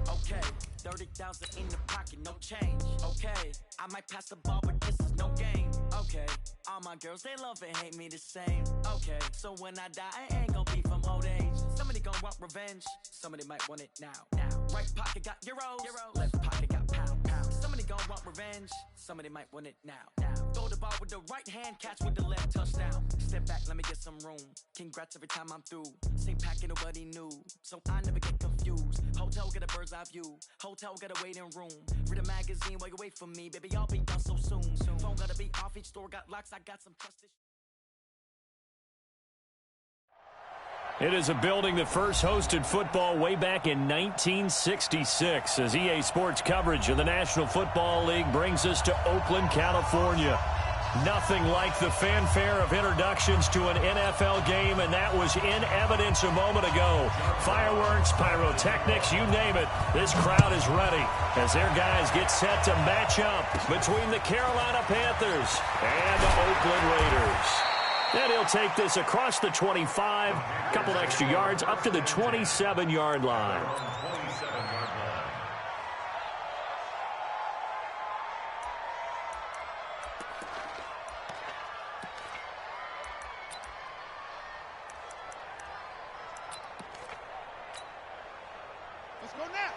Okay, 30,000 in the pocket, no change. Okay, I might pass the ball, but this is no game. Okay, all my girls, they love and hate me the same. Okay, so when I die, I ain't gon' be from old age. Somebody gon' want revenge, somebody might want it now. Right pocket got euros, left pocket got pound. Somebody gon' want revenge, somebody might want it now. Throw the ball with the right hand, catch with the left, touchdown. Step back, let me get some room. Congrats every time I'm through. Same packet, nobody knew, so I never get confused. Hotel get a bird's eye view, hotel got a waiting room. Read a magazine while you wait for me, baby, I'll be done so soon. Phone gotta be off, each store got locks, I got some trusted. It is a building that first hosted football way back in 1966 as EA Sports coverage of the National Football League brings us to Oakland, California. Nothing like the fanfare of introductions to an NFL game, and that was in evidence a moment ago. Fireworks, pyrotechnics, you name it, this crowd is ready as their guys get set to match up between the Carolina Panthers and the Oakland Raiders. And he'll take this across the 25, a couple extra yards, up to the 27-yard line. Let's go now.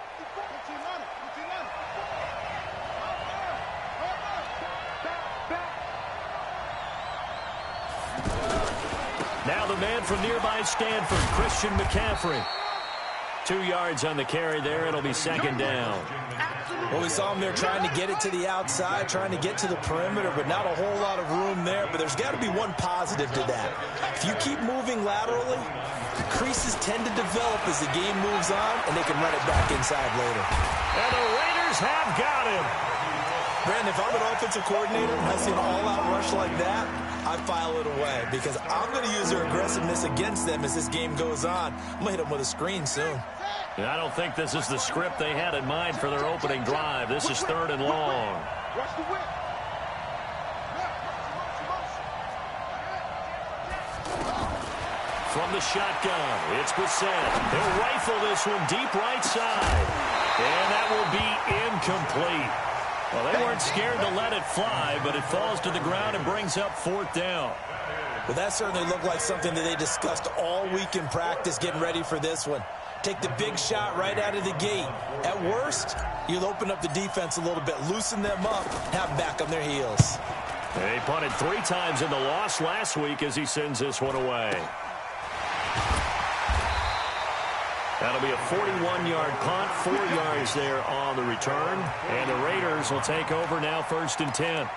Now the man from nearby Stanford, Christian McCaffrey. 2 yards on the carry there. It'll be second down. Well, we saw him there trying to get it to the outside, trying to get to the perimeter, but not a whole lot of room there. But there's got to be one positive to that. If you keep moving laterally, creases tend to develop as the game moves on, and they can run it back inside later. And the Raiders have got him. Brandon, if I'm an offensive coordinator and I see an all-out rush like that, I file it away because I'm going to use their aggressiveness against them as this game goes on. I'm going to hit them with a screen soon. I don't think this is the script they had in mind for their opening drive. This is third and long. From the shotgun, it's Bissett. He'll rifle this one deep right side. And that will be incomplete. Well, they weren't scared to let it fly, but it falls to the ground and brings up fourth down. Well, that certainly looked like something that they discussed all week in practice getting ready for this one. Take the big shot right out of the gate. At worst, you'll open up the defense a little bit, loosen them up, have them back on their heels. They punted 3 times in the loss last week as he sends this one away. That'll be a 41-yard punt, 4 yards there on the return. And the Raiders will take over now, first and 10.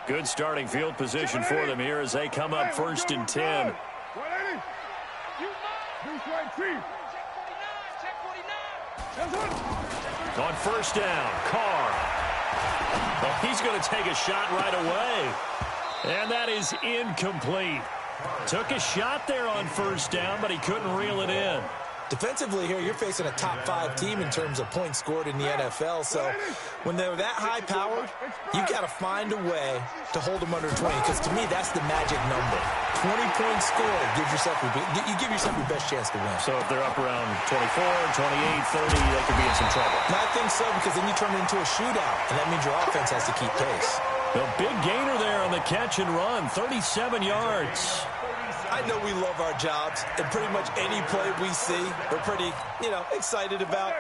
Good starting field position for them here as they come up first and 10. On first down, Carr. Well, he's going to take a shot right away. And that is incomplete. Took a shot there on first down, but he couldn't reel it in. Defensively here, you're facing a top-5 team in terms of points scored in the NFL. So when they're that high-powered, you got to find a way to hold them under 20. Because to me, that's the magic number. 20 points scored, you give yourself your best chance to win. So if they're up around 24, 28, 30, they could be in some trouble. I think so, because then you turn it into a shootout, and that means your offense has to keep pace. The big gainer there on the catch and run, 37 yards. I know we love our jobs, and pretty much any play we see, we're pretty, excited about.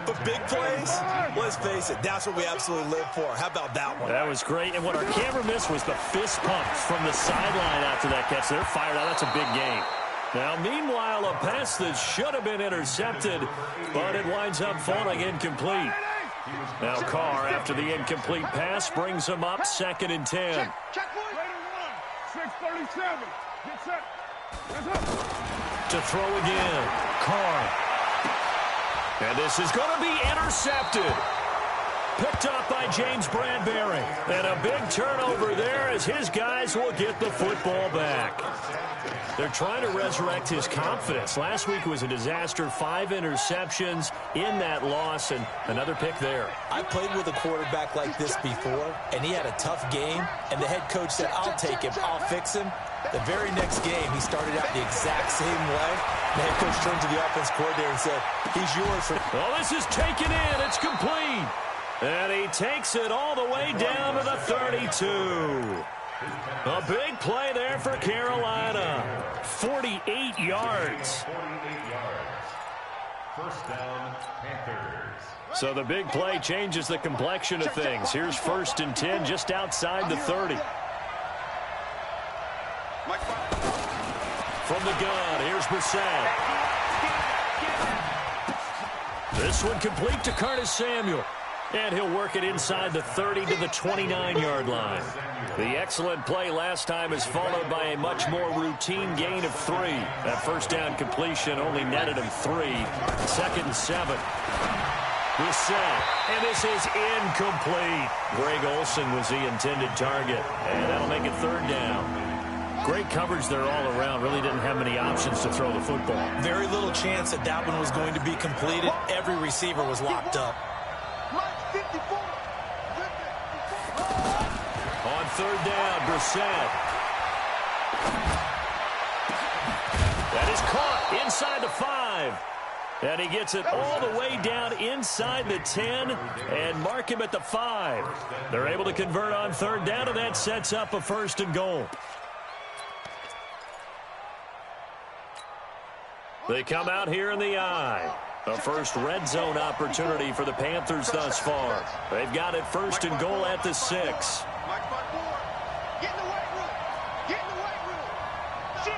But big plays, let's face it, that's what we absolutely live for. How about that one? That was great, and what our camera missed was the fist pump from the sideline after that catch. They're fired out. That's a big game. Now, meanwhile, a pass that should have been intercepted, but it winds up falling incomplete. Now Carr, after the incomplete pass, brings him up second and 10. Check 637. Get set. To throw again, Carr. And this is going to be intercepted. Picked up by James Bradbury. And a big turnover there as his guys will get the football back. They're trying to resurrect his confidence. Last week was a disaster. 5 interceptions in that loss, and another pick there. I played with a quarterback like this before, and he had a tough game, and the head coach said, I'll take him, I'll fix him. The very next game, he started out the exact same way. The head coach turned to the offense coordinator and said, he's yours. Well, this is taken in. It's complete. And he takes it all the way down to the 32. A big play there for Carolina. 48 yards. First down, Panthers. So the big play changes the complexion of things. Here's 1st and 10 just outside the 30. From the gun, here's Brissett. This one complete to Curtis Samuel. And he'll work it inside the 30 to the 29-yard line. The excellent play last time is followed by a much more routine gain of 3. That first down completion only netted him 3. 2nd and 7. Brissett, and this is incomplete. Greg Olsen was the intended target, and that'll make it 3rd down. Great coverage there all around. Really didn't have many options to throw the football. Very little chance that that one was going to be completed. Every receiver was locked up. On 3rd down, Brissett. That is caught inside the 5. And he gets it all the way down inside the 10 and mark him at the 5. They're able to convert on 3rd down, and that sets up a 1st and goal. They come out here in the eye. A first red zone opportunity for the Panthers thus far. They've got it 1st and goal at the 6. Get in the weight room. Get in the weight room. Shoot.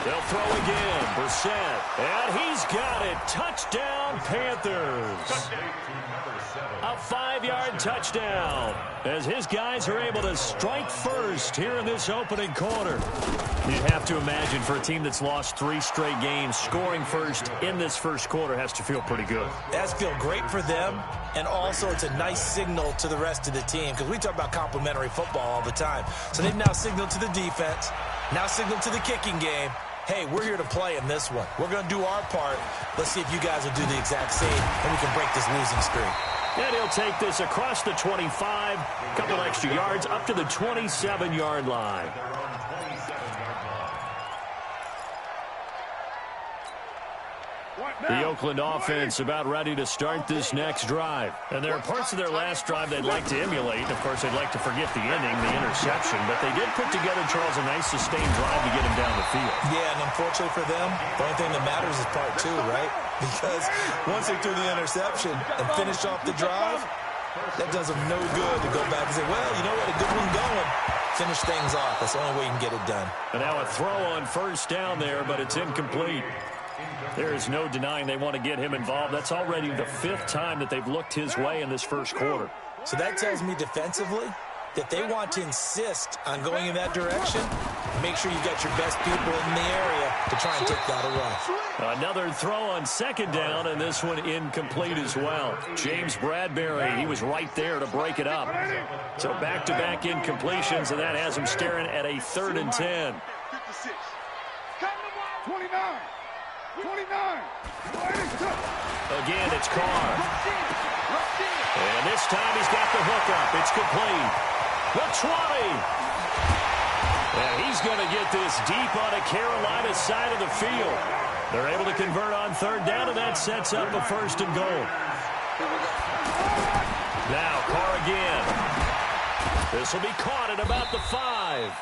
They'll throw again. Brissett. And he's got it. Touchdown, Panthers. A 5-yard touchdown as his guys are able to strike first here in this opening quarter. You'd have to imagine for a team that's lost 3 straight games, scoring first in this first quarter has to feel pretty good. It has to feel great for them, and also it's a nice signal to the rest of the team because we talk about complementary football all the time. So they've now signaled to the defense, now signaled to the kicking game, hey, we're here to play in this one. We're going to do our part. Let's see if you guys will do the exact same, and we can break this losing streak. And he'll take this across the 25, a couple extra yards up to the 27-yard line. The Oakland offense about ready to start this next drive. And there are parts of their last drive they'd like to emulate. Of course, they'd like to forget the ending, the interception. But they did put together, Charles, a nice sustained drive to get him down the field. Yeah, and unfortunately for them, the only thing that matters is part 2, right? Because once they threw the interception and finished off the drive, that does them no good to go back and say, well, you know what, a good one going. Finish things off. That's the only way you can get it done. And now a throw on 1st down there, but it's incomplete. There is no denying they want to get him involved. That's already the 5th time that they've looked his way in this first quarter. So that tells me defensively that they want to insist on going in that direction. Make sure you got your best people in the area to try and take that away. Another throw on 2nd down, and this one incomplete as well. James Bradbury, he was right there to break it up. So back-to-back incompletions, and that has him staring at a 3rd and 10. 29. Again, it's Carr. And this time he's got the hookup. It's complete. The 20. And he's going to get this deep on a Carolina side of the field. They're able to convert on 3rd down, and that sets up a 1st and goal. Now Carr again. This will be caught at about the 5.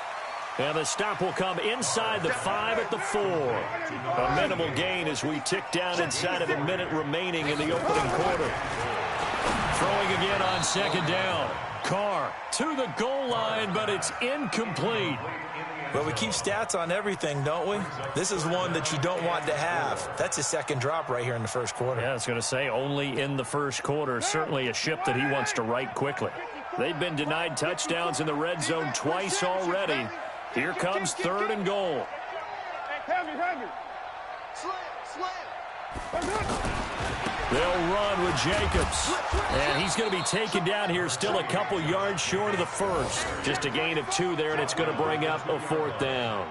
And the stop will come inside the 5 at the 4. A minimal gain as we tick down inside of a minute remaining in the opening quarter. Throwing again on 2nd down. Carr to the goal line, but it's incomplete. Well, we keep stats on everything, don't we? This is one that you don't want to have. That's his 2nd drop right here in the first quarter. Yeah, I was going to say only in the first quarter. Certainly a ship that he wants to right quickly. They've been denied touchdowns in the red zone twice already. Here comes 3rd and goal. They'll run with Jacobs. And he's going to be taken down here, still a couple yards short of the first. Just a gain of 2 there, and it's going to bring up a 4th down.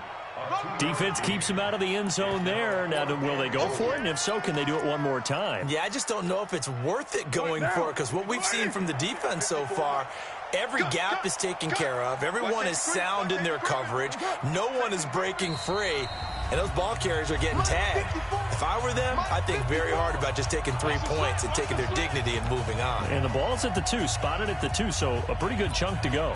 Defense keeps him out of the end zone there. Now, will they go for it? And if so, can they do it one more time? Yeah, I just don't know if it's worth it going for it, because what we've seen from the defense so far, every gap is taken care of. Everyone is sound in their coverage. No one is breaking free. And those ball carriers are getting tagged. If I were them, I'd think very hard about just taking 3 points and taking their dignity and moving on. And the ball's at the 2, spotted at the 2, so a pretty good chunk to go.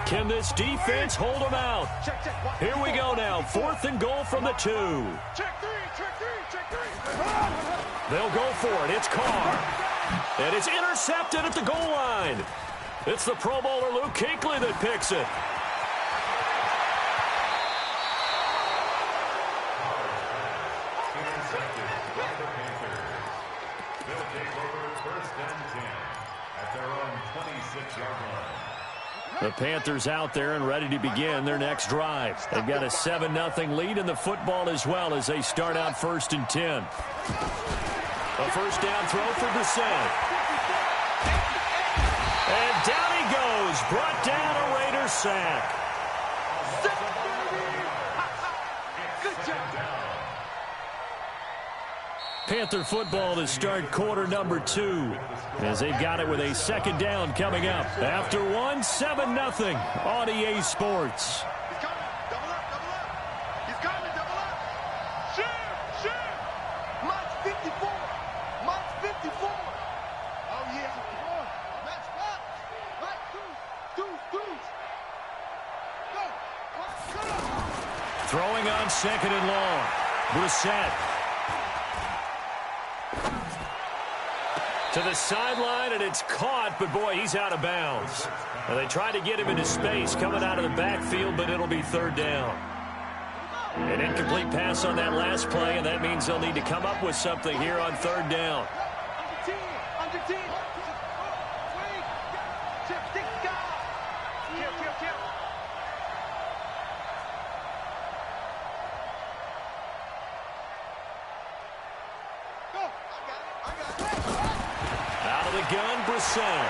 Can this defense hold them out? Here we go now. 4th and goal from the 2. Check three. They'll go for it. It's Carr. And it's intercepted at the goal line. It's the Pro Bowler Luke Kuechly that picks it. Intercepted by the Panthers. They'll take over 1st and 10 at their own 26-yard line. The Panthers out there and ready to begin their next drive. They've got a 7-0 lead in the football as well as they start out 1st and 10. A 1st down throw for Brissett. And down he goes. Brought down a Raider sack. Good job. Panther football to start quarter number 2. As they've got it with a 2nd down coming up. After 1, 7-0 on EA Sports. He's coming. Double up. He's coming. Double up. Shoot. March 54. March 54. Oh, yeah. Come on. Let's go. Right, deuce. Go. Throwing on 2nd and long. Brissett. To the sideline, and it's caught, but boy, he's out of bounds. And they tried to get him into space coming out of the backfield, but it'll be 3rd down. An incomplete pass on that last play, and that means they'll need to come up with something here on 3rd down. Under 10. Kill. Go. I got it. Out of the gun, Brissett.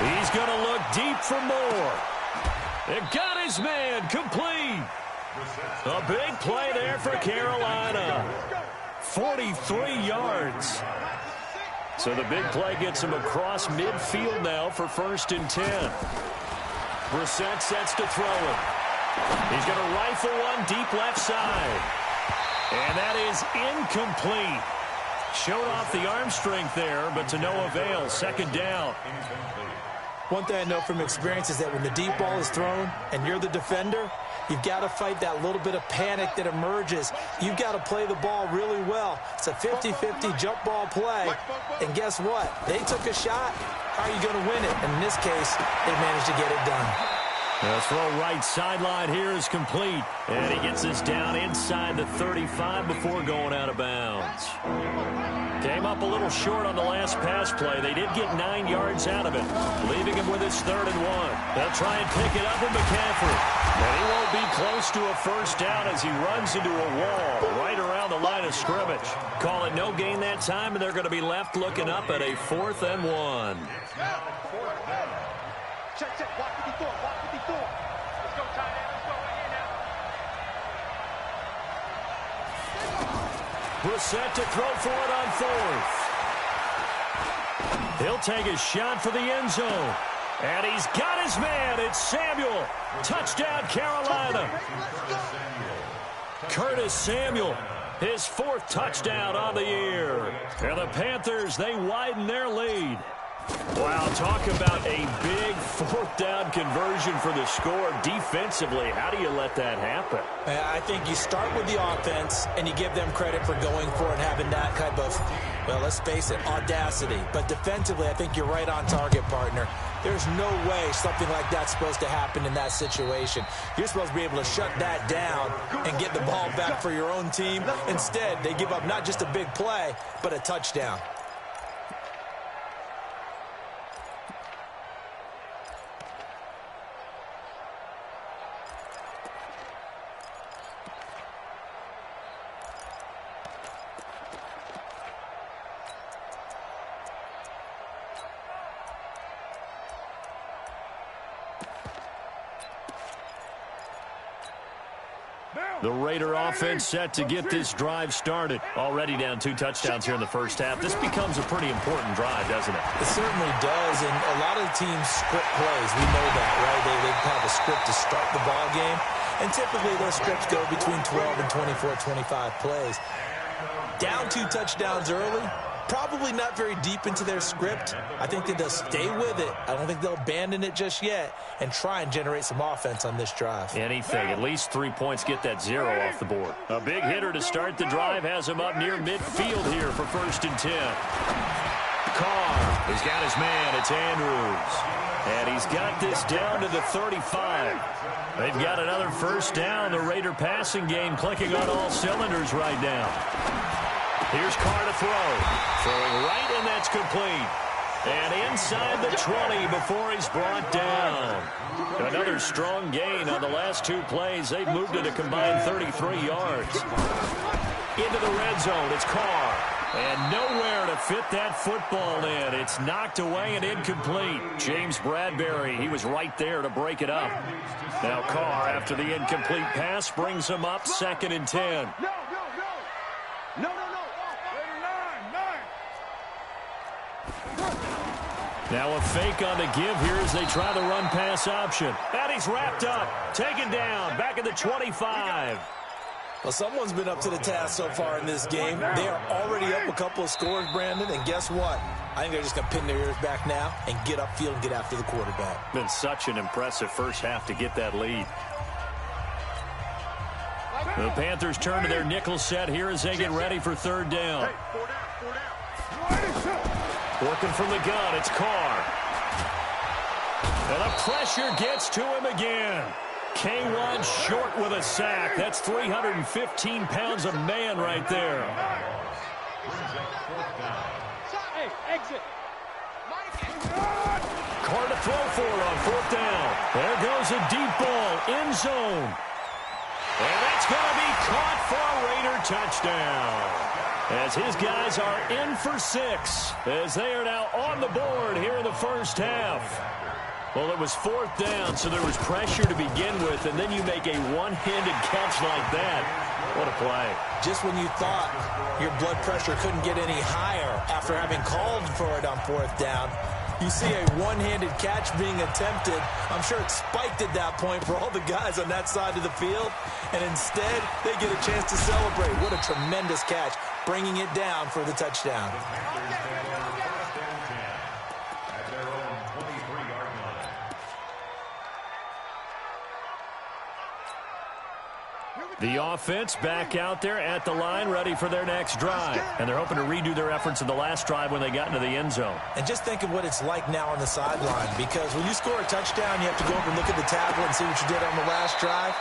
He's going to look deep for more. It got his man complete. A big play there for Carolina. 43 yards. So the big play gets him across midfield now for 1st and 10. Brissett sets to throw it. He's going to rifle one deep left side. And that is incomplete. Showed off the arm strength there, but to no avail. 2nd down. One thing I know from experience is that when the deep ball is thrown and you're the defender, you've got to fight that little bit of panic that emerges. You've got to play the ball really well. It's a 50-50 jump ball play. And guess what? They took a shot. How are you going to win it? And in this case, they managed to get it done. The throw right sideline here is complete. And he gets this down inside the 35 before going out of bounds. Came up a little short on the last pass play. They did get 9 yards out of it, leaving him with his 3rd and 1. They'll try and pick it up with McCaffrey. And he won't be close to a 1st down as he runs into a wall right around the line of scrimmage. Call it no gain that time, and they're going to be left looking up at a 4th and 1. Check. Walk 54. Let's go, tight end. Let's go right here now. Brissett to throw for it on 4th. He'll take a shot for the end zone. And he's got his man. It's Samuel. Touchdown, Carolina. Curtis Samuel, his 4th touchdown on the year. And the Panthers, they widen their lead. Wow, talk about a big 4th down conversion for the score. Defensively, how do you let that happen? I think you start with the offense, and you give them credit for going for it and having that type of, well, let's face it, audacity. But defensively, I think you're right on target, partner. There's no way something like that's supposed to happen in that situation. You're supposed to be able to shut that down and get the ball back for your own team. Instead, they give up not just a big play, but a touchdown. The Raider offense set to get this drive started. Already down 2 touchdowns here in the first half. This becomes a pretty important drive, doesn't it? It certainly does, and a lot of the teams script plays. We know that, right? They have a script to start the ball game, and typically those scripts go between 12 and 24, 25 plays. Down 2 touchdowns early, probably not very deep into their script. I think they'll stay with it. I don't think they'll abandon it just yet and try and generate some offense on this drive. Anything. At least 3 points, get that 0 off the board. A big hitter to start the drive has him up near midfield here for 1st and 10. Carr has got his man. It's Andrews. And he's got this down to the 35. They've got another 1st down. The Raider passing game clicking on all cylinders right now. Here's Carr to throw. Throwing right, and that's complete. And inside the 20 before he's brought down. Another strong gain on the last 2 plays. They've moved it a combined 33 yards. Into the red zone. It's Carr. And nowhere to fit that football in. It's knocked away and incomplete. James Bradbury, he was right there to break it up. Now Carr, after the incomplete pass, brings him up 2nd and 10. Now a fake on the give here as they try the run-pass option. And he's wrapped up, taken down, back at the 25. Well, someone's been up to the task so far in this game. They are already up a couple of scores, Brandon, and guess what? I think they're just going to pin their ears back now and get upfield and get after the quarterback. Been such an impressive first half to get that lead. The Panthers turn to their nickel set here as they get ready for 3rd down. Working from the gun, it's Carr. And the pressure gets to him again. K1 short with a sack. That's 315 pounds of man right there. Hey, exit. Carr to throw for it on 4th down. There goes a deep ball, end zone. And that's going to be caught for a Raider touchdown. As his guys are in for 6, as they are now on the board here in the first half. Well, it was 4th down, so there was pressure to begin with, and then you make a one-handed catch like that. What a play. Just when you thought your blood pressure couldn't get any higher after having called for it on 4th down, you see a one-handed catch being attempted. I'm sure it spiked at that point for all the guys on that side of the field, and instead they get a chance to celebrate. What a tremendous catch, bringing it down for the touchdown. The offense back out there at the line, ready for their next drive. And they're hoping to redo their efforts in the last drive when they got into the end zone. And just think of what it's like now on the sideline, because when you score a touchdown, you have to go over and look at the tablet and see what you did on the last drive.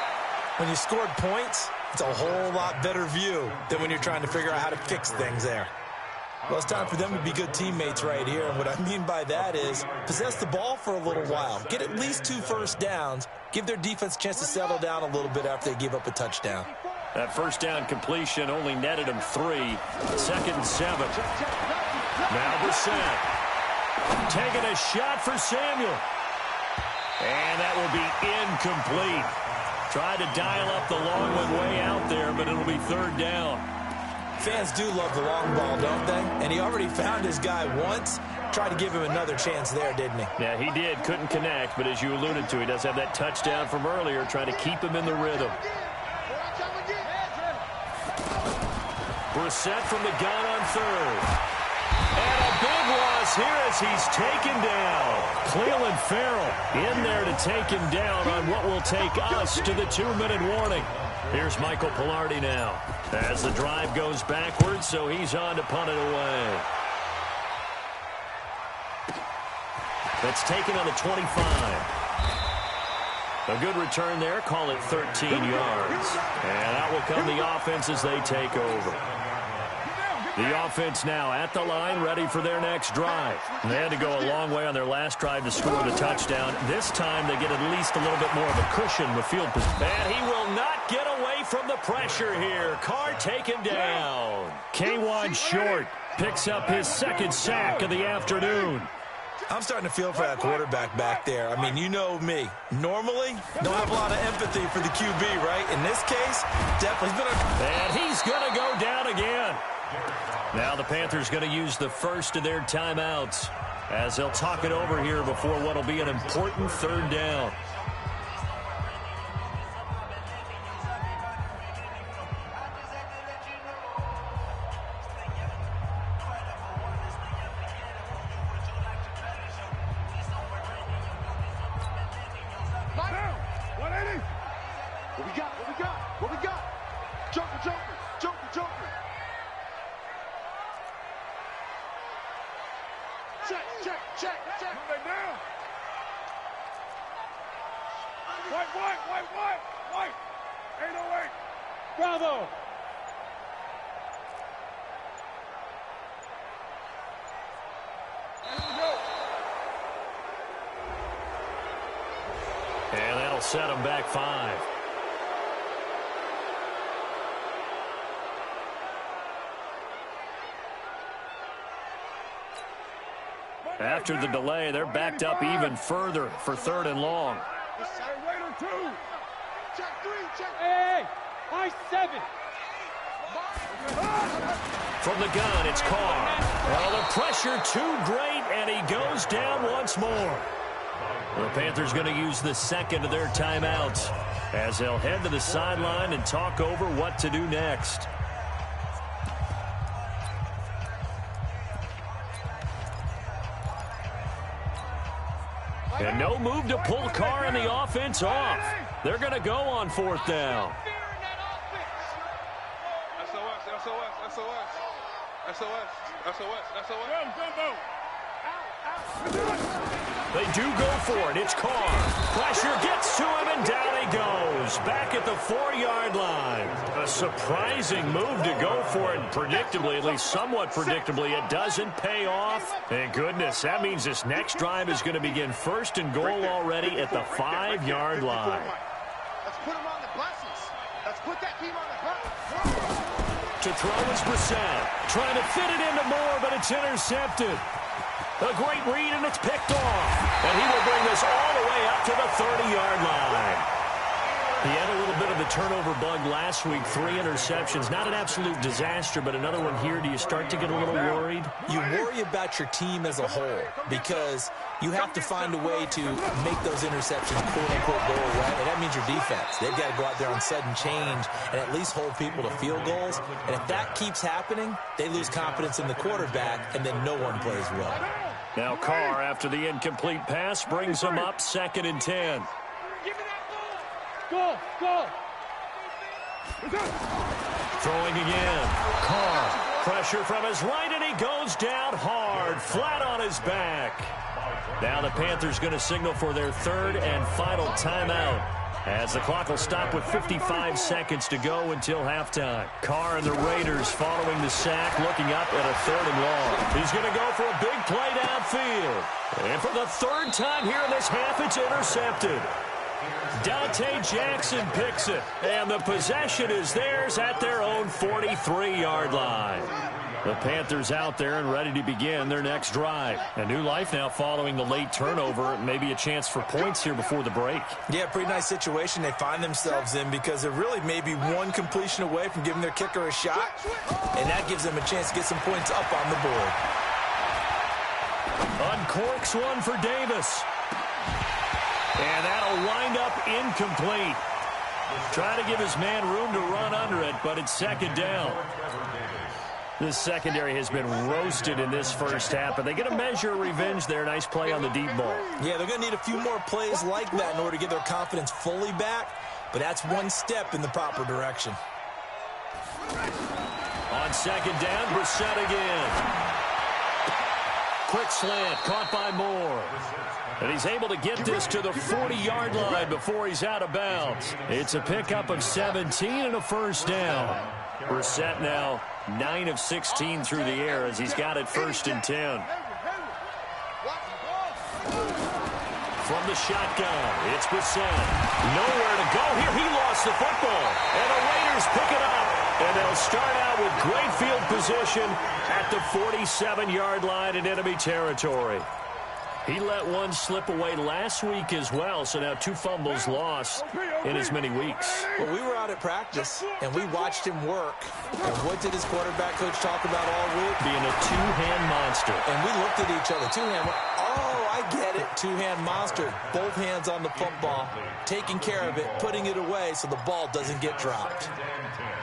When you scored points, it's a whole lot better view than when you're trying to figure out how to fix things there. Well, it's time for them to be good teammates right here. And what I mean by that is possess the ball for a little while. Get at least 2 first downs. Give their defense a chance to settle down a little bit after they give up a touchdown. That first down completion only netted him 3. 2nd and 7. Now Brissett. Taking a shot for Samuel. And that will be incomplete. Tried to dial up the long one way out there, but it'll be 3rd down. Fans do love the long ball, don't they? And he already found his guy once. Tried to give him another chance there, didn't he? Yeah, he did. Couldn't connect, but as you alluded to, he does have that touchdown from earlier, trying to keep him in the rhythm. Brissett from the gun on 3rd. And a big loss here as he's taken down. Cleveland Farrell in there to take him down on what will take us to the 2-minute warning. Here's Michael Pilardi now as the drive goes backwards, so he's on to punt it away. That's taken on the 25. A good return there. Call it 13 yards. And out will come the offense as they take over. The offense now at the line, ready for their next drive. And they had to go a long way on their last drive to score the touchdown. This time they get at least a little bit more of a cushion with field position. And he will not get away from the pressure here. Carr taken down. K1 short picks up his 2nd sack of the afternoon. I'm starting to feel for that quarterback back there. I mean, you know me. Normally, don't have a lot of empathy for the QB, right? In this case, definitely been And he's going to go down again. Now the Panthers going to use the first of their timeouts as they'll talk it over here before what will be an important third down. White. 808. Bravo. And that'll set him back 5. After the delay, they're backed up even further for 3rd and long. Hey, high 7. From the gun, it's Carr. Well, the pressure too great, and he goes down once more. The Panthers going to use the second of their timeouts as they'll head to the sideline and talk over what to do next. And no move to pull Carr and the offense off. They're going to go on 4th down. They do go for it. It's Carr. Pressure gets to him, and down he goes. Back at the 4-yard line. A surprising move to go for it. Predictably, at least somewhat predictably, it doesn't pay off. Thank goodness. That means this next drive is going to begin 1st and goal already at the 5-yard line. Let's put him on the buses. Let's put that team on the buses. To throw is Brissett. Trying to fit it into Moore, but it's intercepted. A great read, and it's picked off. And he will bring this all the way up to the 30-yard line. He had a little bit of a turnover bug last week, 3 interceptions. Not an absolute disaster, but another one here. Do you start to get a little worried? You worry about your team as a whole because you have to find a way to make those interceptions, quote-unquote, go away, and that means your defense. They've got to go out there on sudden change and at least hold people to field goals. And if that keeps happening, they lose confidence in the quarterback, and then no one plays well. Now Carr, after the incomplete pass, brings him up 2nd and 10. Go. Throwing again. Carr. Pressure from his right, and he goes down hard, flat on his back. Now the Panthers going to signal for their 3rd and final timeout, as the clock will stop with 55 seconds to go until halftime. Carr and the Raiders following the sack, looking up at a 3rd and long. He's going to go for a big play downfield. And for the 3rd time here in this half, it's intercepted. Dante Jackson picks it, and the possession is theirs at their own 43-yard line. The Panthers out there and ready to begin their next drive. A new life now following the late turnover. Maybe a chance for points here before the break. Yeah, pretty nice situation they find themselves in because they're really maybe one completion away from giving their kicker a shot, and that gives them a chance to get some points up on the board. Uncorks one for Davis. And that'll wind up incomplete. Trying to give his man room to run under it, but it's 2nd down. This secondary has been roasted in this first half, but they get a measure of revenge there. Nice play on the deep ball. Yeah, they're going to need a few more plays like that in order to get their confidence fully back, but that's one step in the proper direction. On 2nd down, Brissett again. Quick slant, caught by Moore. And he's able to get this to the 40-yard line before he's out of bounds. It's a pickup of 17 and a 1st down. Brissett now 9 of 16 through the air as he's got it 1st and 10. From the shotgun, it's Brissett. Nowhere to go here. He lost the football. And the Raiders pick it up. And they'll start out with great field position at the 47-yard line in enemy territory. He let one slip away last week as well, so now 2 fumbles lost in as many weeks. Well, we were out at practice, and we watched him work. And what did his quarterback coach talk about all week? Being a two-hand monster. And we looked at each other. Two-hand. Oh, I get it. Two-hand monster. Both hands on the football, taking care of it, putting it away so the ball doesn't get dropped.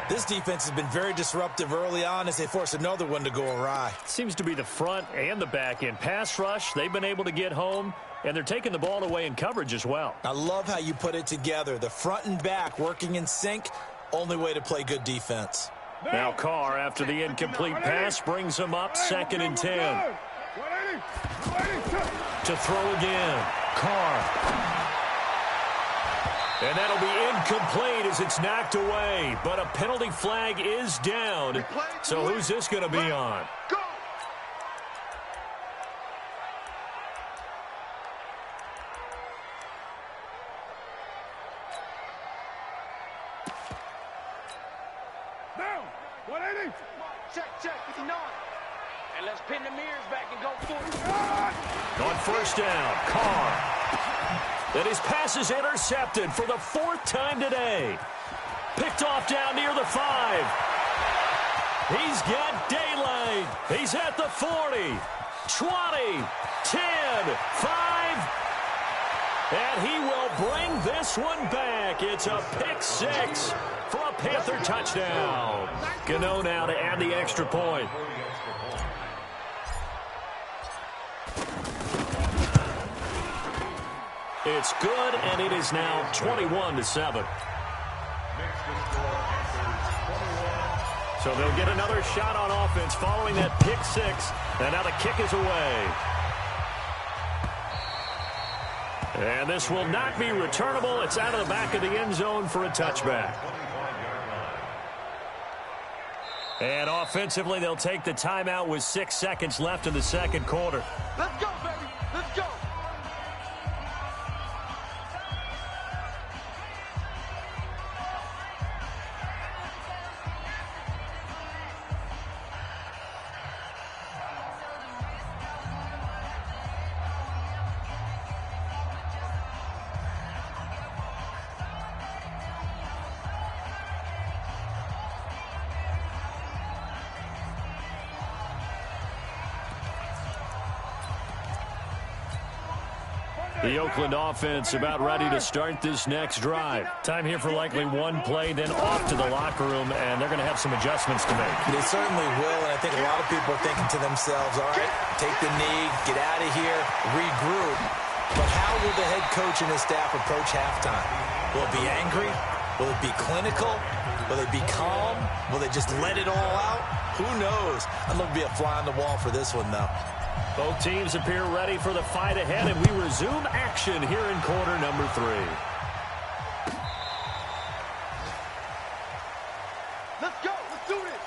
This defense has been very disruptive early on as they force another one to go awry. Seems to be the front and the back end. Pass rush, they've been able to get home, and they're taking the ball away in coverage as well. I love how you put it together. The front and back working in sync, only way to play good defense. Now Carr, after the incomplete pass, brings him up 2nd and 10. To throw again. Carr. And that'll be incomplete as it's knocked away. But a penalty flag is down. So who's this going to be on? Go! Down. 180. Check, 59. And let's pin the mirrors back and go for it. On 1st down, Carr. And his pass is intercepted for the 4th time today. Picked off down near the 5. He's got daylight. He's at the 40, 20, 10, 5. And he will bring this one back. It's a pick 6 for a Panther touchdown. Gano now to add the extra point. It's good, and it is now 21-7. So they'll get another shot on offense following that pick 6, and now the kick is away. And this will not be returnable. It's out of the back of the end zone for a touchback. And offensively, they'll take the timeout with 6 seconds left in the 2nd quarter. Let's go, baby. Let's go. The Oakland offense about ready to start this next drive. Time here for likely one play, then off to the locker room, and they're going to have some adjustments to make. They certainly will, and I think a lot of people are thinking to themselves, all right, take the knee, get out of here, regroup. But how will the head coach and his staff approach halftime? Will it be angry? Will it be clinical? Will they be calm? Will they just let it all out? Who knows? I'd love to be a fly on the wall for this one, though. Both teams appear ready for the fight ahead, and we resume action here in quarter number 3. Let's go. Let's do this.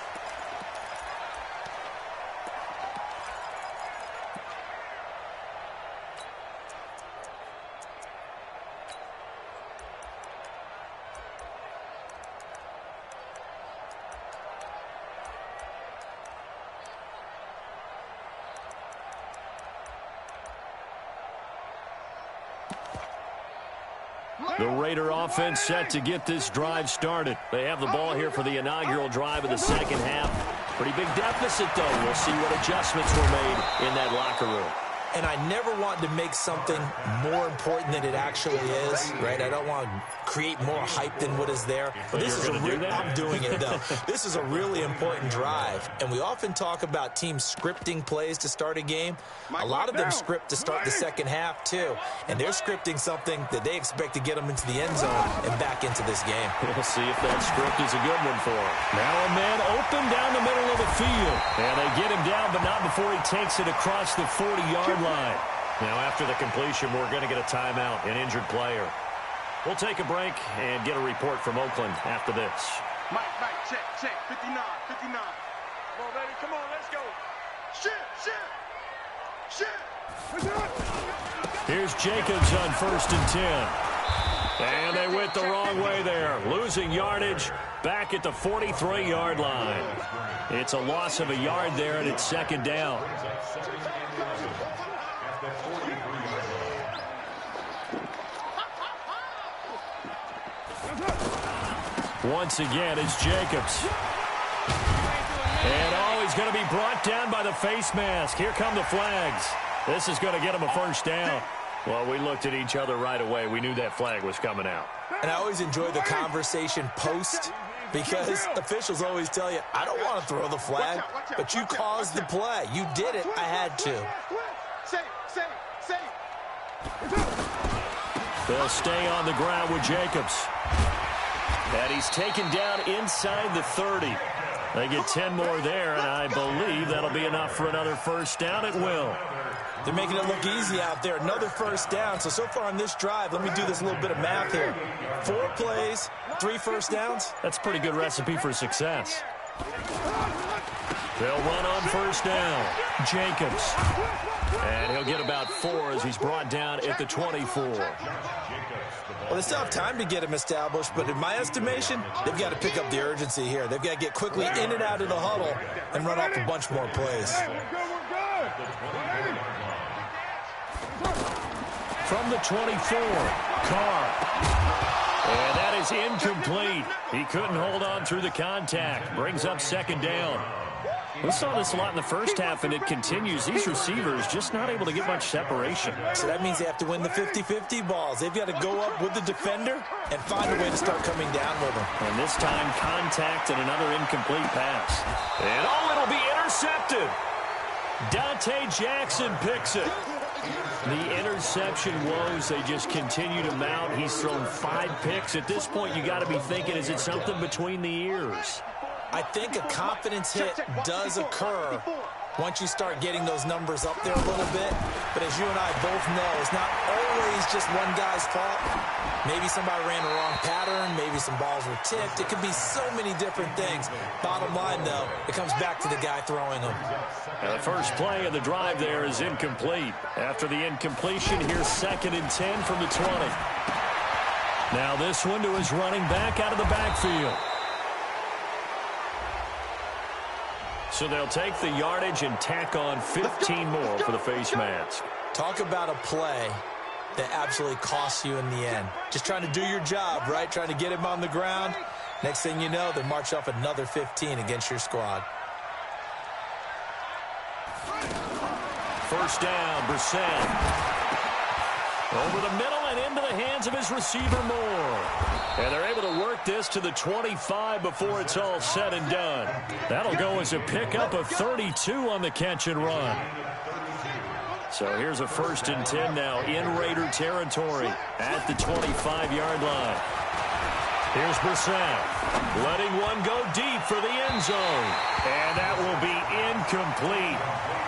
The Raider offense set to get this drive started. They have the ball here for the inaugural drive of the 2nd half. Pretty big deficit, though. We'll see what adjustments were made in that locker room. And I never want to make something more important than it actually is, right? I don't want to create more hype than what is there. But this is I'm doing it, though. This is a really important drive. And we often talk about teams scripting plays to start a game. A lot of them script to start the 2nd half, too. And they're scripting something that they expect to get them into the end zone and back into this game. We'll see if that script is a good one for them. Now a man open down the middle of the field. And they get him down, but not before he takes it across the 40-yard line. Now after the completion, we're going to get a timeout, an injured player. We'll take a break and get a report from Oakland after this. Mike, check, 59. Come on, baby, come on, let's go. Shit. Here's Jacobs on 1st and 10. And they went the wrong way there, losing yardage back at the 43-yard line. It's a loss of a yard there, and it's 2nd down. the 43-yard line. Once again, it's Jacobs. And, oh, he's going to be brought down by the face mask. Here come the flags. This is going to get him a first down. Well, we looked at each other right away. We knew that flag was coming out. And I always enjoy the conversation post because officials always tell you, I don't want to throw the flag, but you caused the play. You did it. I had to. They'll stay on the ground with Jacobs. And he's taken down inside the 30. They get 10 more there, and I believe that'll be enough for another first down. It will. They're making it look easy out there. Another first down. So far on this drive, let me do this little bit of math here. 4 plays, 3 first downs. That's a pretty good recipe for success. They'll run on first down. Jacobs. And he'll get about 4 as he's brought down at the 24. Well, they still have time to get him established, but in my estimation, they've got to pick up the urgency here. They've got to get quickly in and out of the huddle and run off a bunch more plays. From the 24, Carr. And that is incomplete. He couldn't hold on through the contact. Brings up second down. We saw this a lot in the first half, and it continues. These receivers just not able to get much separation. So that means they have to win the 50-50 balls. They've got to go up with the defender and find a way to start coming down with them. And this time, contact and another incomplete pass. And, oh, it'll be intercepted. Dante Jackson picks it. The interception woes, they just continue to mount. He's thrown 5 picks. At this point, you got to be thinking, is it something between the ears? I think a confidence hit does occur once you start getting those numbers up there a little bit. But as you and I both know, it's not always just one guy's fault. Maybe somebody ran the wrong pattern. Maybe some balls were tipped. It could be so many different things. Bottom line, though, it comes back to the guy throwing them. The first play of the drive there is incomplete. After the incompletion, here's 2nd and 10 from the 20. Now this one to his running back out of the backfield. So they'll take the yardage and tack on 15 more for the face mask. Talk about a play that absolutely costs you in the end. Just trying to do your job, right? Trying to get him on the ground. Next thing you know, they march off another 15 against your squad. First down, Brissett. Over the middle and into the hands of his receiver, Moore. And they're able to work this to the 25 before it's all said and done. That'll go as a pickup of 32 on the catch and run. So here's a 1st and 10 now in Raider territory at the 25-yard line. Here's Brissett, letting one go deep for the end zone. And that will be incomplete.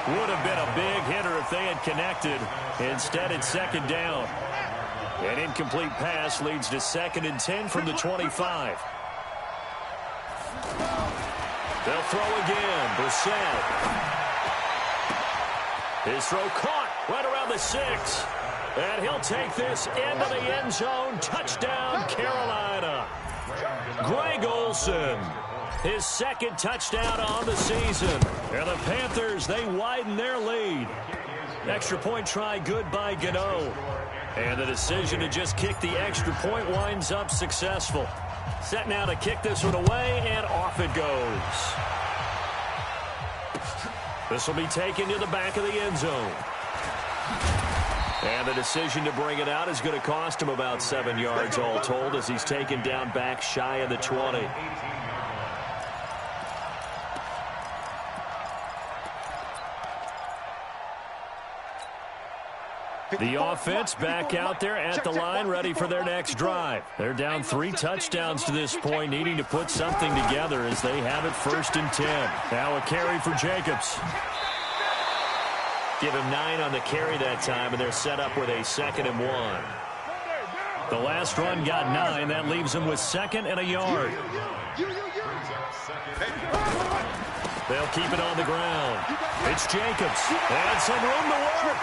Would have been a big hitter if they had connected. Instead, it's 2nd down. An incomplete pass leads to 2nd and 10 from the 25. They'll throw again. Brissett. His throw caught right around the 6. And he'll take this into the end zone. Touchdown, Carolina. Greg Olsen, his 2nd touchdown on the season. And the Panthers, they widen their lead. Extra point try good by Gano. And the decision to just kick the extra point winds up successful. Set now to kick this one away, and off it goes. This will be taken to the back of the end zone. And the decision to bring it out is going to cost him about 7 yards all told as he's taken down back shy of the 20. The offense back out there at the line, ready for their next drive. They're down 3 touchdowns to this point, needing to put something together as they have it 1st and 10. Now a carry for Jacobs. Give him 9 on the carry that time, and they're set up with a 2nd and 1. The last run got 9. That leaves him with 2nd and a yard. They'll keep it on the ground. It's Jacobs. And some room to work.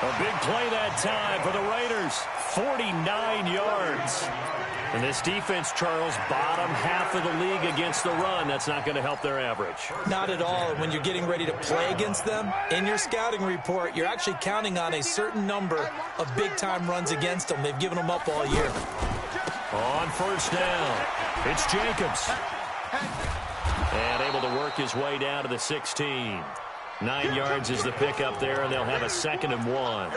A big play that time for the Raiders. 49 yards. And this defense, Charles, bottom half of the league against the run. That's not going to help their average. Not at all. And when you're getting ready to play against them, in your scouting report, you're actually counting on a certain number of big-time runs against them. They've given them up all year. On first down, it's Jacobs. And able to work his way down to the 16. 9 yards is the pickup there, and they'll have a 2nd and 1.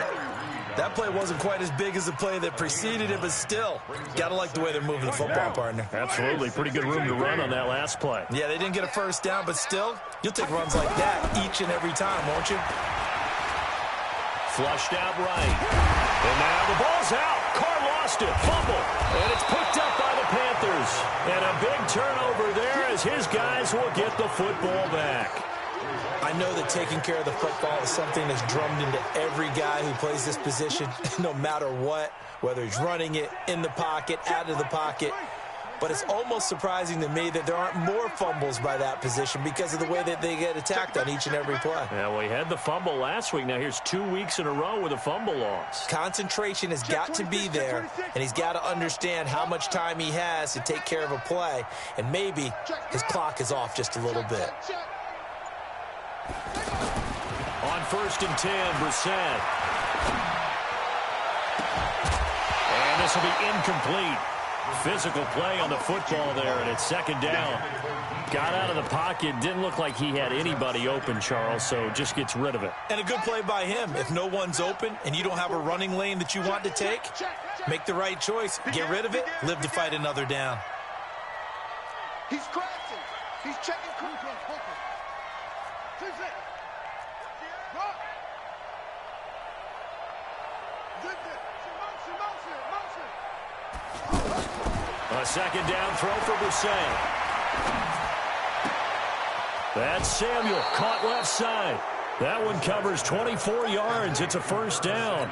That play wasn't quite as big as the play that preceded it, but still, got to like the way they're moving the football, partner. Absolutely. Pretty good room to run on that last play. Yeah, they didn't get a first down, but still, you'll take runs like that each and every time, won't you? Flushed out right. And now the ball's out. Carr lost it. Fumble. And it's picked up by the Panthers. And a big turnover there as his guys will get the football back. I know that taking care of the football is something that's drummed into every guy who plays this position, no matter what, whether he's running it, in the pocket, out of the pocket. But it's almost surprising to me that there aren't more fumbles by that position because of the way that they get attacked on each and every play. Yeah, well, he had the fumble last week. Now here's 2 weeks in a row with a fumble loss. Concentration has got to be there, and he's got to understand how much time he has to take care of a play, and maybe his clock is off just a little bit. On 1st and 10, Brissett. And this will be incomplete. Physical play on the football there, and it's 2nd down. Got out of the pocket. Didn't look like he had anybody open, Charles, so just gets rid of it. And a good play by him. If no one's open and you don't have a running lane that you want to take, make the right choice. Get rid of it. Live to fight another down. He's crashing. He's checking. A 2nd down throw for Brissett. That's Samuel, caught left side. That one covers 24 yards. It's a 1st down.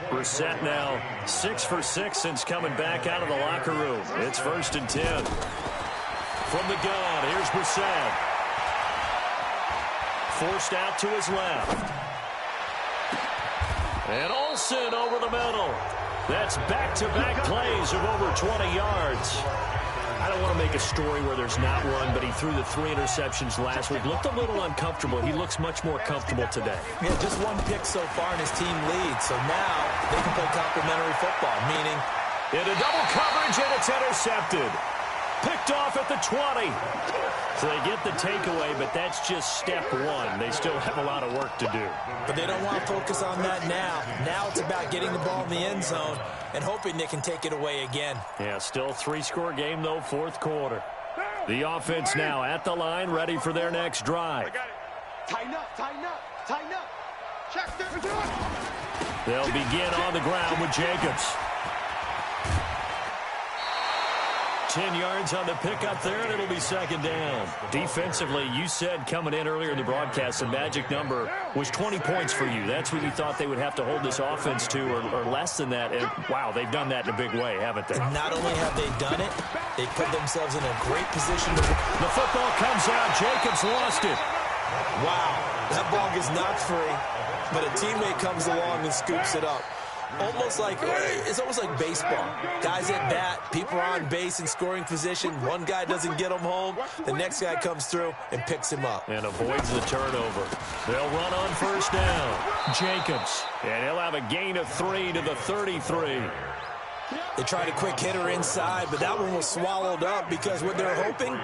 Brissett now 6 for 6 since coming back out of the locker room. It's 1st and 10. From the gun, here's Brissett. Forced out to his left. And Olsen over the middle. That's back-to-back plays of over 20 yards. I don't want to make a story where there's not one, but he threw the 3 interceptions last week. Looked a little uncomfortable. He looks much more comfortable today. Yeah, just 1 pick so far and his team leads. So now they can play complimentary football, meaning into double coverage, and it's intercepted. Picked off at the 20. So they get the takeaway, but that's just step 1. They still have a lot of work to do. But they don't want to focus on that now. Now it's about getting the ball in the end zone and hoping they can take it away again. Yeah, still 3-score game, though, 4th quarter. The offense now at the line, ready for their next drive. Tighten up, tighten up, tighten up. Check there. They'll begin on the ground with Jacobs. 10 yards on the pickup there, and it'll be 2nd down. Defensively, you said coming in earlier in the broadcast, the magic number was 20 points for you. That's what you thought they would have to hold this offense to, or less than that. And, wow, they've done that in a big way, haven't they? And not only have they done it, they put themselves in a great position. The football comes out. Jacobs lost it. Wow, that ball gets knocked free, but a teammate comes along and scoops it up. It's almost like baseball. Guys at bat, people are on base in scoring position. One guy doesn't get him home. The next guy comes through and picks him up. And avoids the turnover. They'll run on 1st down. Jacobs. And he'll have a gain of 3 to the 33. They tried a quick hitter inside, but that one was swallowed up because what they're hoping,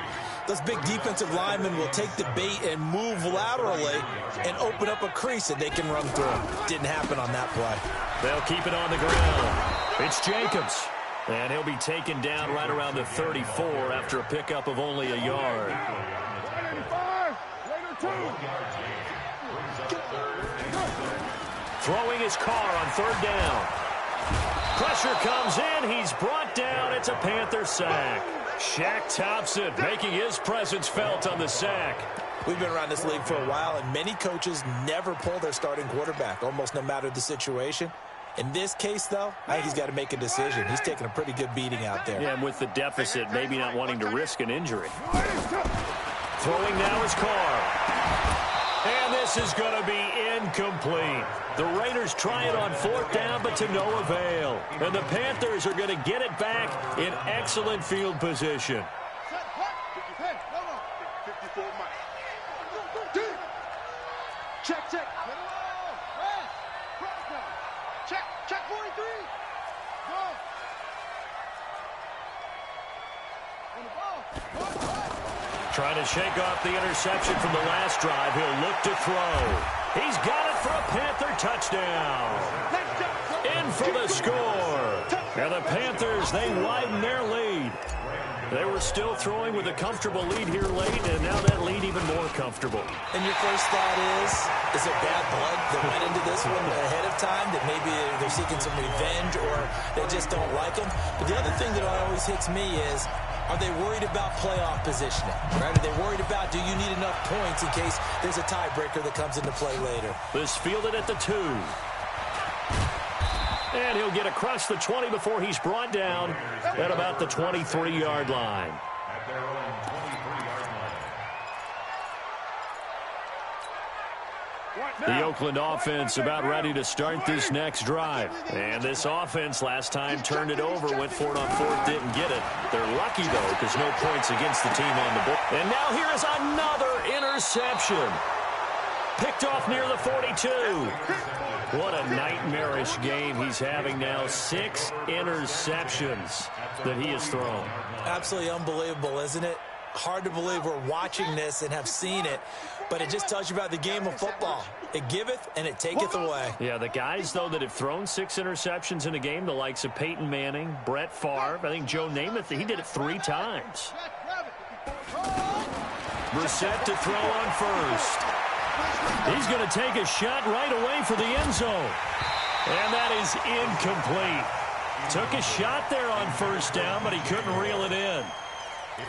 those big defensive linemen will take the bait and move laterally and open up a crease that they can run through. Didn't happen on that play. They'll keep it on the ground. It's Jacobs. And he'll be taken down right around the 34 after a pickup of only a yard. Throwing his car on 3rd down. Pressure comes in. He's brought down. It's a Panther sack. Shaq Thompson making his presence felt on the sack. We've been around this league for a while, and many coaches never pull their starting quarterback, almost no matter the situation. In this case, though, I think he's got to make a decision. He's taking a pretty good beating out there. Yeah, and with the deficit, maybe not wanting to risk an injury. Throwing now is Carr. And this is going to be incomplete. The Raiders try it on 4th down, but to no avail. And the Panthers are going to get it back in excellent field position. Check. Check 43. Go. On the ball. Trying to shake off the interception from the last drive. He'll look to throw. He's got it for a Panther touchdown. In for the score. And the Panthers, they widen their lead. They were still throwing with a comfortable lead here late, and now that lead even more comfortable. And your first thought is there bad blood that went into this one ahead of time, that maybe they're seeking some revenge or they just don't like him? But the other thing that always hits me is, are they worried about playoff positioning? Right? Are they worried about, do you need enough points in case there's a tiebreaker that comes into play later? This fielded at the 2. And he'll get across the 20 before he's brought down at about the 23-yard line. At their own 23-yard line. The Oakland offense about ready to start this next drive. And this offense last time turned it over, went for it on 4th, didn't get it. They're lucky, though, because no points against the team on the board. And now here is another interception. Picked off near the 42. What a nightmarish game he's having now. 6 interceptions that he has thrown. Absolutely unbelievable, isn't it? Hard to believe we're watching this and have seen it, but it just tells you about the game of football. It giveth and it taketh away. Yeah, the guys, though, that have thrown 6 interceptions in a game, the likes of Peyton Manning, Brett Favre, I think Joe Namath, he did it 3 times. Brissett to throw on first. He's going to take a shot right away for the end zone. And that is incomplete. Took a shot there on first down, but he couldn't reel it in.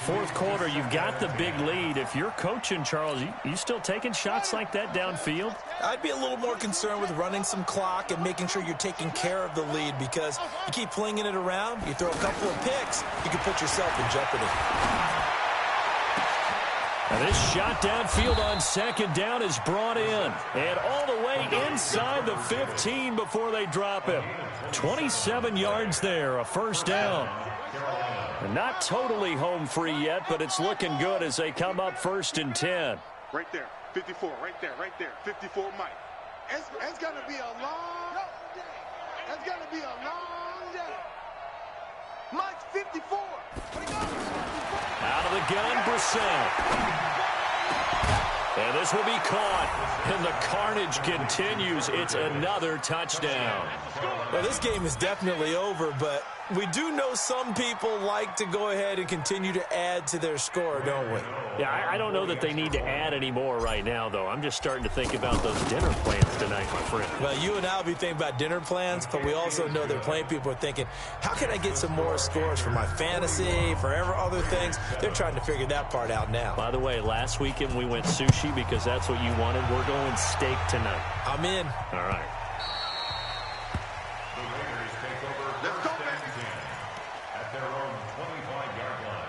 4th quarter, you've got the big lead. If you're coaching, Charles, you still taking shots like that downfield? I'd be a little more concerned with running some clock and making sure you're taking care of the lead, because you keep flinging it around, you throw a couple of picks, you can put yourself in jeopardy. And this shot downfield on 2nd down is brought in. And all the way inside the 15 before they drop him. 27 yards there, a 1st down. And not totally home free yet, but it's looking good as they come up 1st and 10. Right there, 54, right there. 54, Mike. It's going to be a long day. It's going to be a long day. Mike's 54. Out of the gun, Brissett. And this will be caught. And the carnage continues. It's another touchdown. Well, this game is definitely over, but we do know some people like to go ahead and continue to add to their score, don't we? Yeah, I don't know that they need to add any more right now, though. I'm just starting to think about those dinner plans tonight, my friend. Well, you and I will be thinking about dinner plans, but we also know they're playing people are thinking, how can I get some more scores for my fantasy, for other things? They're trying to figure that part out now. By the way, last weekend we went sushi because that's what you wanted. We're going steak tonight. I'm in. All right. The Raiders take over 1st and 10 at their own 25-yard line.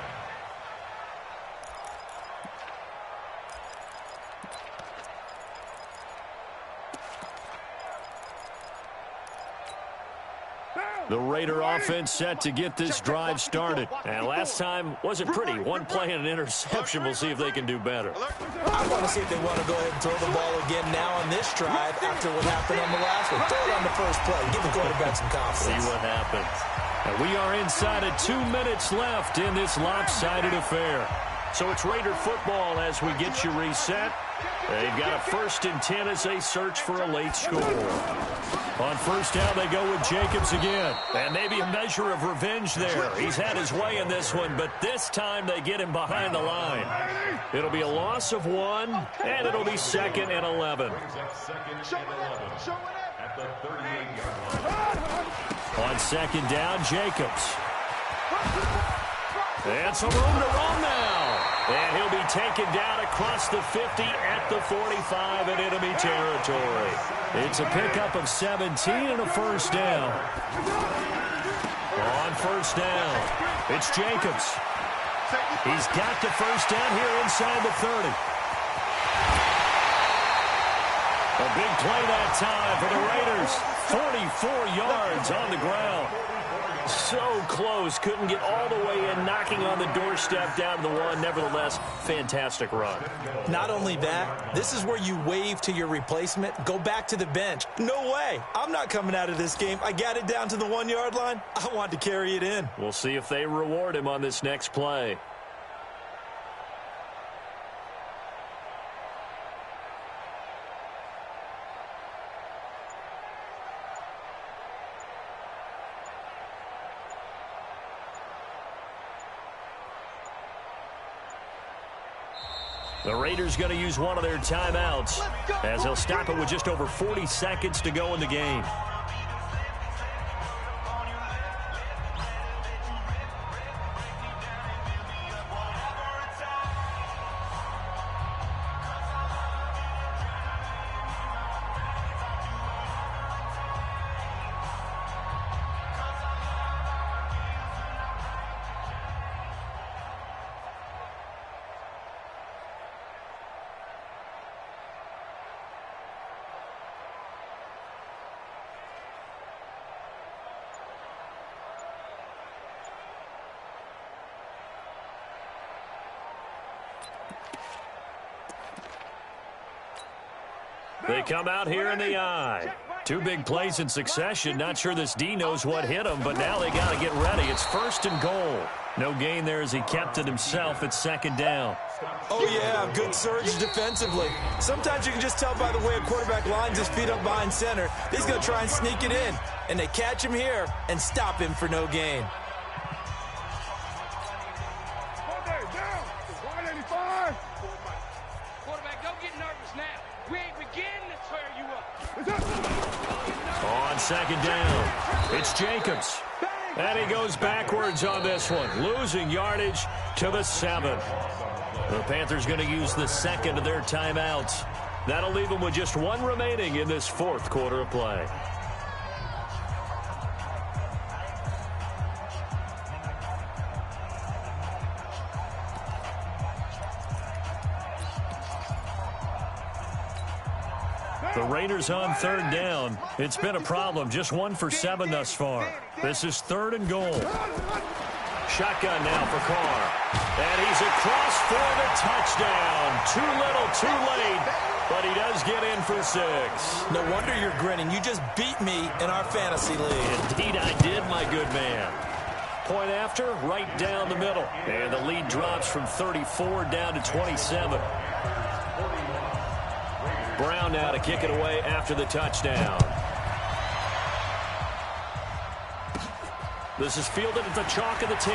The Raider offense set to get this drive started. And last time wasn't pretty. 1 play and an interception. We'll see if they can do better. I want to see if they want to go ahead and throw the ball again now on this drive after what happened on the last one. Throw it on the first play. Give the quarterback some confidence. See what happens. And we are inside of 2 minutes left in this lopsided affair. So it's Raider football as we get you reset. They've got a 1st and 10 as they search for a late score. On 1st down, they go with Jacobs again. And maybe a measure of revenge there. He's had his way in this one, but this time they get him behind the line. It'll be a loss of 1, and it'll be 2nd and 11. At the 38-yard line. On 2nd down, Jacobs. And some room to run now. And he'll be taken down across the 50 at the 45 in enemy territory. It's a pickup of 17 and a 1st down. On 1st down, it's Jacobs. He's got the 1st down here inside the 30. A big play that time for the Raiders. 44 yards on the ground. So close. Couldn't get all the way in, knocking on the doorstep down to the one. Nevertheless, fantastic run. Not only that, this is where you wave to your replacement, go back to the bench. No way. I'm not coming out of this game. I got it down to the 1 yard line. I want to carry it in. We'll see if they reward him on this next play. The Raiders going to use one of their timeouts as they'll stop it with just over 40 seconds to go in the game. They come out here in the eye. Two big plays in succession. Not sure this D knows what hit him, but now they got to get ready. It's 1st and goal. No gain there as he kept it himself at 2nd down. Oh, yeah, good surge defensively. Sometimes you can just tell by the way a quarterback lines his feet up behind center. He's going to try and sneak it in, and they catch him here and stop him for no gain. Quarterback, don't get nervous now. We ain't beginning to tear you up. On 2nd down, it's Jacobs. And he goes backwards on this one, losing yardage to the 7. The Panthers going to use the 2nd of their timeouts. That'll leave them with just 1 remaining in this 4th quarter of play. The Raiders on 3rd down. It's been a problem. Just 1 for 7 thus far. This is 3rd and goal. Shotgun now for Carr. And he's across for the touchdown. Too little, too late. But he does get in for 6. No wonder you're grinning. You just beat me in our fantasy league. Indeed I did, my good man. Point after, right down the middle. And the lead drops from 34 down to 27. Brown now to kick it away after the touchdown. This is fielded at the chalk of the 10.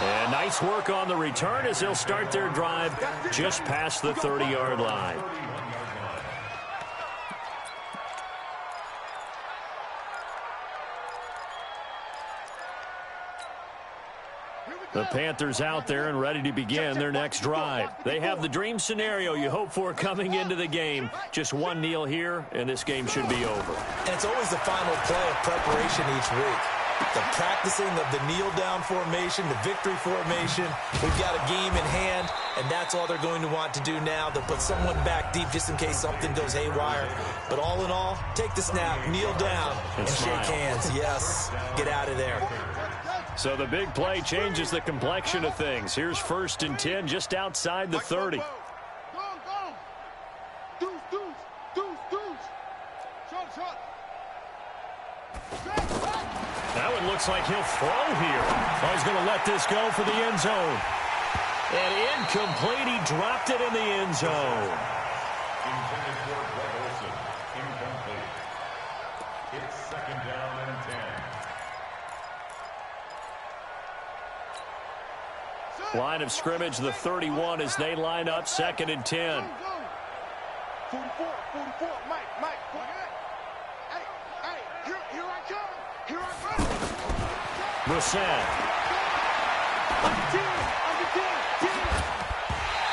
And nice work on the return as they'll start their drive just past the 30-yard line. The Panthers out there and ready to begin their next drive. They have the dream scenario you hope for coming into the game. Just 1 kneel here, and this game should be over. And it's always the final play of preparation each week. The practicing of the kneel-down formation, the victory formation. We've got a game in hand, and that's all they're going to want to do now. They'll put someone back deep just in case something goes haywire. But all in all, take the snap, kneel down, and shake hands. Yes, get out of there. So the big play changes the complexion of things. Here's 1st and 10 just outside the 30. That one looks like he'll throw here. Oh, he's going to let this go for the end zone. And incomplete. He dropped it in the end zone. Intended for Greg Olsen. Incomplete. It's 2nd down and 10. Line of scrimmage, the 31 as they line up 2nd and 10. 44, Mike, hey, here I come. Brissett.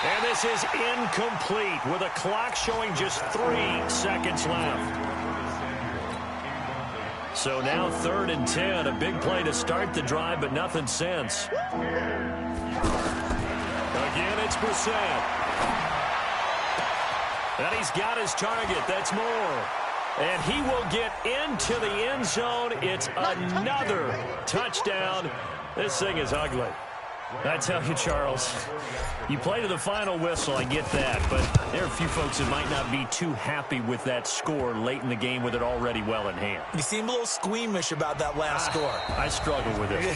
And this is incomplete with a clock showing just 3 seconds left. So now 3rd and 10, a big play to start the drive, but nothing since. Again, it's Brissett. And he's got his target. That's Moore. And he will get into the end zone. It's another touchdown. This thing is ugly. I tell you, Charles, you play to the final whistle, I get that, but there are a few folks that might not be too happy with that score late in the game with it already well in hand. You seem a little squeamish about that last score. I struggle with it.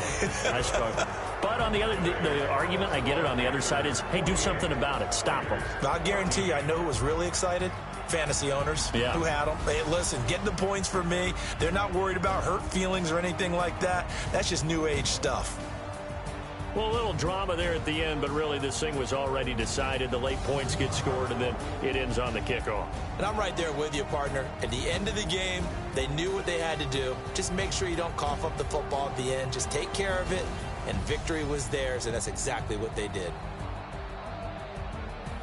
I struggle. But on the other, the argument, I get it, on the other side is, hey, do something about it. Stop them. I'll guarantee you, I know who was really excited. Fantasy owners who had them. Hey, listen, getting the points for me. They're not worried about hurt feelings or anything like that. That's just new age stuff. Well, a little drama there at the end, but really this thing was already decided. The late points get scored, and then it ends on the kickoff. And I'm right there with you, partner. At the end of the game, they knew what they had to do. Just make sure you don't cough up the football at the end. Just take care of it, and victory was theirs, and that's exactly what they did.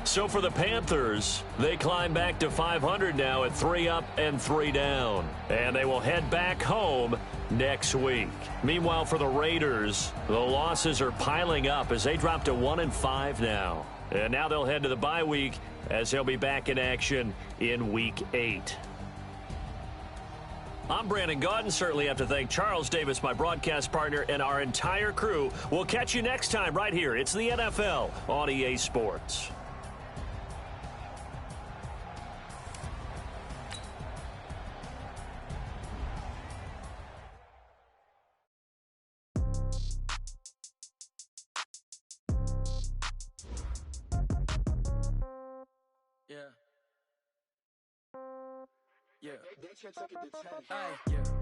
So for the Panthers, they climb back to 500 now at 3 up and 3 down. And they will head back home next week. Meanwhile, for the Raiders, the losses are piling up as they drop to 1-5 now. And now they'll head to the bye week as they'll be back in action in Week 8. I'm Brandon Gaudin. Certainly have to thank Charles Davis, my broadcast partner, and our entire crew. We'll catch you next time right here. It's the NFL on EA Sports.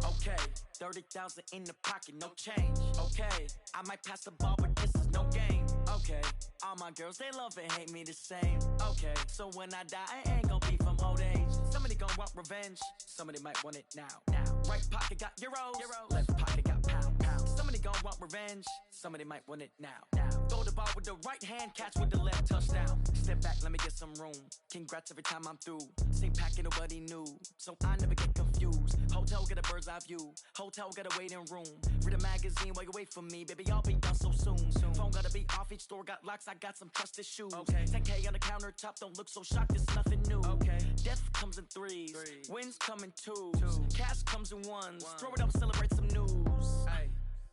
Okay, 30,000 in the pocket, no change. Okay, I might pass the ball, but this is no game. Okay, all my girls, they love and hate me the same. Okay, so when I die, I ain't gonna be from old age. Somebody gonna want revenge, somebody might want it now. Right pocket got euros, left pocket got pounds. Somebody gonna want revenge, somebody might want it now. Throw the ball with the right hand, catch with the left, touchdown. Step back, let me get some room. Congrats every time I'm through. Same packet, nobody knew, so I never get confused. Hotel get a bird's eye view, hotel got a waiting room. Read a magazine while you wait for me, baby, I'll be done so soon. Phone gotta be off, each store got locks, I got some trusted shoes. 10K on the countertop, don't look so shocked, it's nothing new. Death comes in threes, wins come in twos, cash comes in ones. Throw it up, celebrate some news.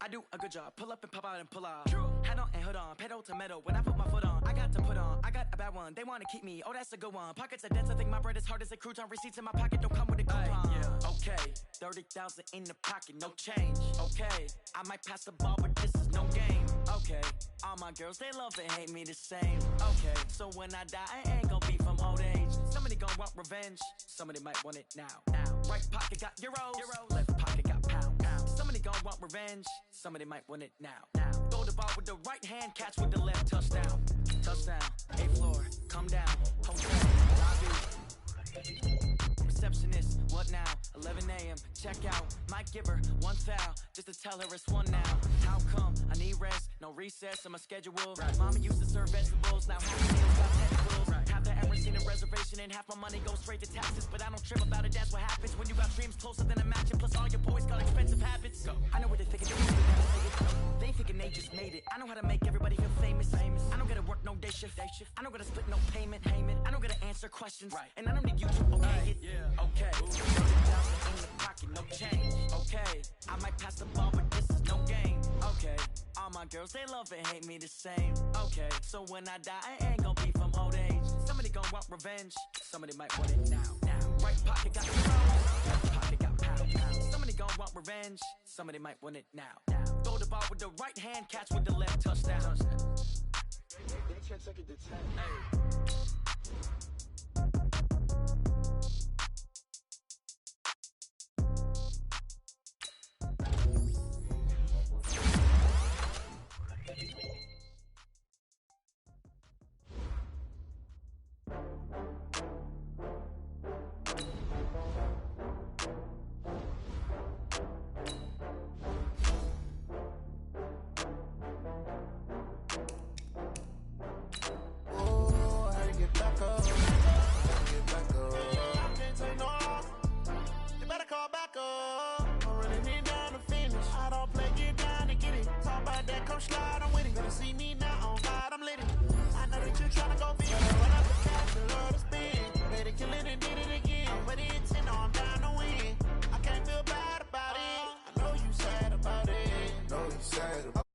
I do a good job, pull up and pop out and pull out. Head on and hood on, pedal to metal. When I put my foot on, I got to put on. I got a bad one, they wanna keep me, oh that's a good one. Pockets are dense, I think my bread is hard as a crouton. Receipts in my pocket don't come with a coupon. Okay, 30,000 in the pocket, no change. Okay, I might pass the ball, but this is no game. Okay, all my girls, they love and hate me the same. Okay, so when I die, I ain't gonna be from old age. Somebody gonna want revenge, somebody might want it now. Right pocket got euros, left pocket got pounds. Somebody gonna want revenge, somebody might want it now. Throw the ball with the right hand, catch with the left, touchdown. Touchdown, 8th floor, come down. Hotel, lobby. Receptionist, what now? 11 a.m., check out. Might give her one foul, just to tell her it's one now. How come? I need rest, no recess in my schedule. Mama used to serve vegetables, now half the meals got tentacles. Have there ever seen a reservation and half my money goes straight to taxes? But I don't trip about it, that's what happens when you got dreams closer than a match. And plus all your boys got expensive habits. I know what they're thinking, they ain't thinking they just made it. I know how to make everybody feel famous. I don't gotta work no day shift. I don't gotta split no payment. I don't gotta answer questions. And I don't need you to okay it. Okay, 30,000 in the pocket, no change. Okay, I might pass the ball, but this is no game. Okay, all my girls, they love and hate me the same. Okay, so when I die, I ain't gonna be from old age. Somebody gonna want revenge, somebody might want it now. Right pocket got euros, left pocket got pounds. Somebody gonna want revenge, somebody might want it now. Throw the ball with the right hand, catch with the left, touchdown. They can't take it to 10. sad.